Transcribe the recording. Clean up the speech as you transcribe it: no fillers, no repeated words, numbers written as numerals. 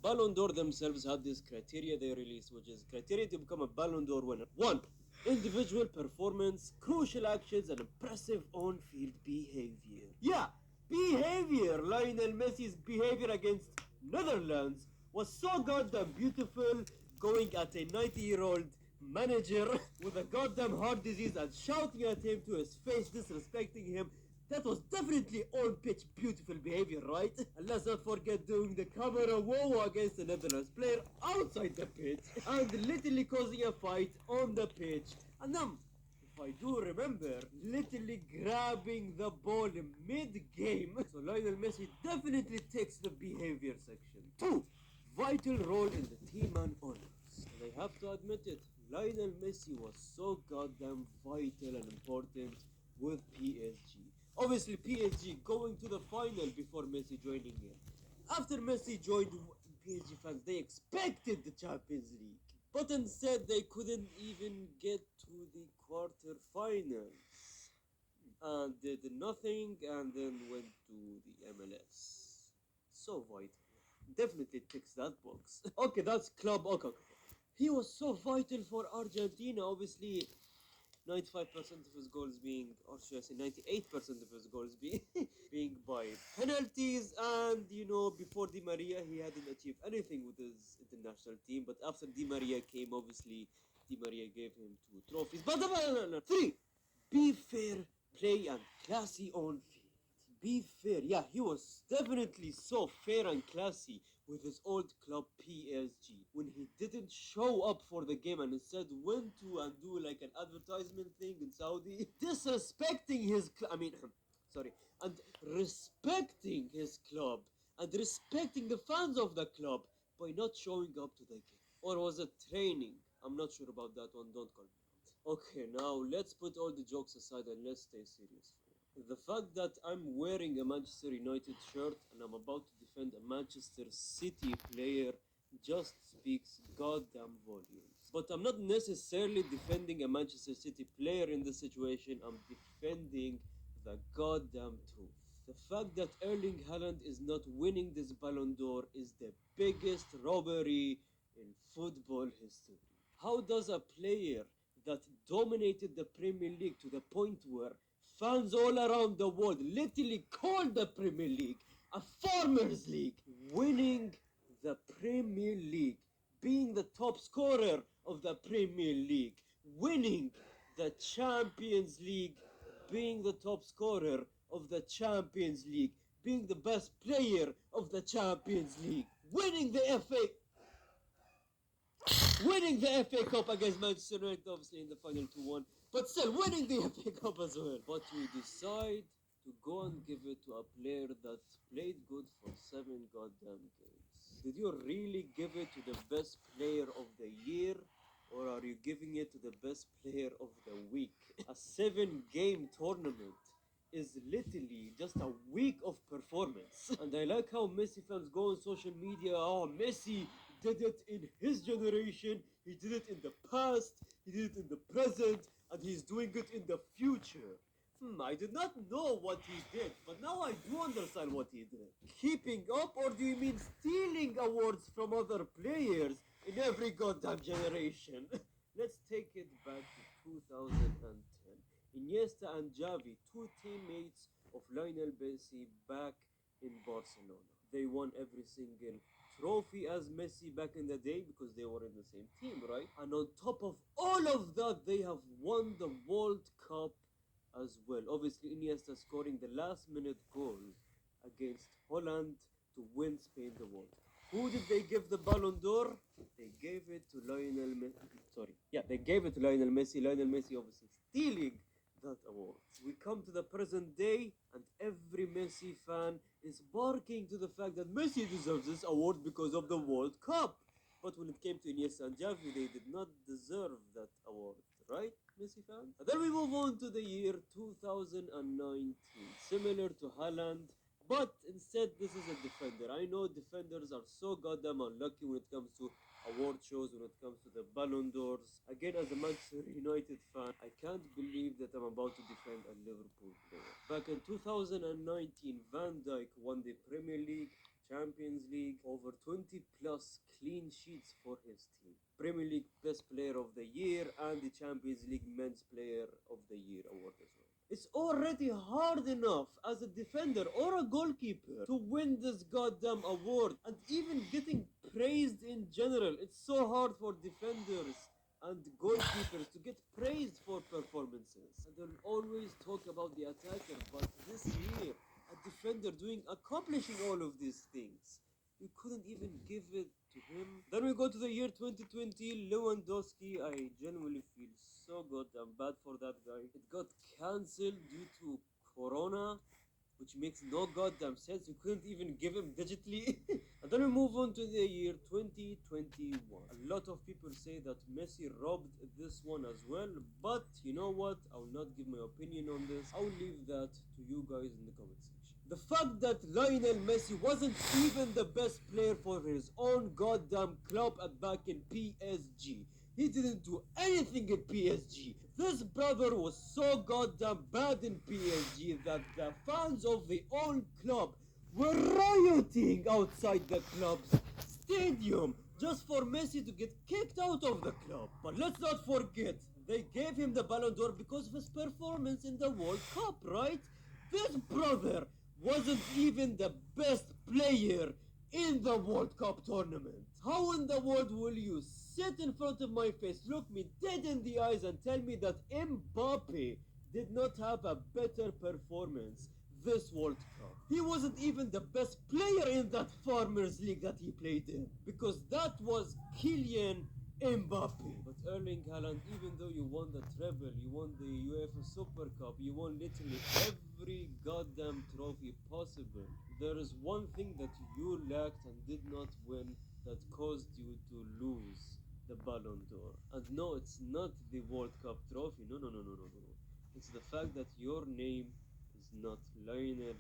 Ballon d'Or themselves had this criteria they released, which is criteria to become a Ballon d'Or winner. 1. Individual performance, crucial actions, and impressive on-field behavior. Yeah, behavior! Lionel Messi's behavior against Netherlands was so goddamn beautiful, going at a 90-year-old manager with a goddamn heart disease and shouting at him to his face, disrespecting him. That was definitely on-pitch beautiful behavior, right? And let's not forget doing the camera whoa against the Netherlands player outside the pitch and literally causing a fight on the pitch. And if I do remember, literally grabbing the ball mid-game. So Lionel Messi definitely takes the behavior section. 2. Vital role in the team and honors. And I have to admit it, Lionel Messi was so goddamn vital and important with PSG. Obviously, PSG going to the final before Messi joining in. After Messi joined, PSG fans, they expected the Champions League. But instead, they couldn't even get to the quarterfinals. And did nothing and then went to the MLS. So vital. Definitely ticks that box. Okay, that's Club Oka. He was so vital for Argentina, obviously. 95% of his goals being, or should I say 98% of his goals being, being by penalties. And, before Di Maria, he hadn't achieved anything with his international team. But after Di Maria came, obviously, Di Maria gave him 2 trophies. But no. 3. Be fair, play, and classy on field. Be fair. Yeah, he was definitely so fair and classy with his old club PSG when he didn't show up for the game and instead went to and do like an advertisement thing in Saudi, disrespecting his sorry, and respecting his club and respecting the fans of the club by not showing up to the game. Or was it training? I'm not sure about that one, don't call me out. Okay, now let's put all the jokes aside and let's stay serious for once. The fact that I'm wearing a Manchester United shirt and I'm about to defend a Manchester City player just speaks goddamn volumes. But I'm not necessarily defending a Manchester City player in this situation, I'm defending the goddamn truth. The fact that Erling Haaland is not winning this Ballon d'Or is the biggest robbery in football history. How does a player that dominated the Premier League to the point where fans all around the world literally called the Premier League a farmers league, winning the Premier League, being the top scorer of the Premier League, winning the Champions League, being the top scorer of the Champions League, being the best player of the Champions League, winning the FA Cup against Manchester United, obviously in the final 2-1, but still winning the FA Cup as well. But you decide to go and give it to a player that played good for 7 goddamn games. Did you really give it to the best player of the year? Or are you giving it to the best player of the week? A 7-game tournament is literally just a week of performance. And I like how Messi fans go on social media, oh, Messi did it in his generation, he did it in the past, he did it in the present, and he's doing it in the future. I did not know what he did, but now I do understand what he did. Keeping up, or do you mean stealing awards from other players in every goddamn generation? Let's take it back to 2010. Iniesta and Xavi, 2 teammates of Lionel Messi back in Barcelona. They won every single trophy as Messi back in the day because they were in the same team, right? And on top of all of that, they have won the World Cup as well. Obviously, Iniesta scoring the last minute goal against Holland to win Spain the World Cup. Who did they give the Ballon d'Or? They gave it to Lionel Messi. They gave it to Lionel Messi. Lionel Messi obviously stealing that award. We come to the present day and every Messi fan is barking to the fact that Messi deserves this award because of the World Cup. But when it came to Iniesta and Xavi, they did not deserve that award, right, Messi fans? And then we move on to the year 2019, similar to Haaland, but instead this is a defender. I know defenders are so goddamn unlucky when it comes to award shows, when it comes to the Ballon d'Ors. Again, as a Manchester United fan, I can't believe that I'm about to defend a Liverpool player. Back in 2019, Van Dijk won the Premier League, Champions League, over 20 plus clean sheets for his team. Premier League Best Player of the Year and the Champions League Men's Player of the Year award as well. It's already hard enough as a defender or a goalkeeper to win this goddamn award, and even getting praised in general. It's so hard for defenders and goalkeepers to get praised for performances. And they'll always talk about the attacker, but this year, a defender accomplishing all of these things, you couldn't even give it to him. Then we go to the year 2020, Lewandowski. I genuinely feel so goddamn bad for that guy. It got cancelled due to Corona, which makes no goddamn sense. You couldn't even give him digitally. And then we move on to the year 2021. A lot of people say that Messi robbed this one as well, but you know what? I will not give my opinion on this. I will leave that to you guys in the comment section. The fact that Lionel Messi wasn't even the best player for his own goddamn club back in PSG. He didn't do anything in PSG. This brother was so goddamn bad in PSG that the fans of the own club were rioting outside the club's stadium just for Messi to get kicked out of the club. But let's not forget, they gave him the Ballon d'Or because of his performance in the World Cup, right? This brother wasn't even the best player in the World Cup tournament. How in the world will you sit in front of my face, look me dead in the eyes and tell me that Mbappe did not have a better performance this World Cup? He wasn't even the best player in that Farmers League that he played in, because that was Kylian Mbappe. But Erling Haaland, even though you won the treble, you won the UEFA Super Cup, you won literally every goddamn trophy possible, there is one thing that you lacked and did not win that caused you to lose the Ballon d'Or. And no, it's not the World Cup trophy. No. It's the fact that your name is not Lionel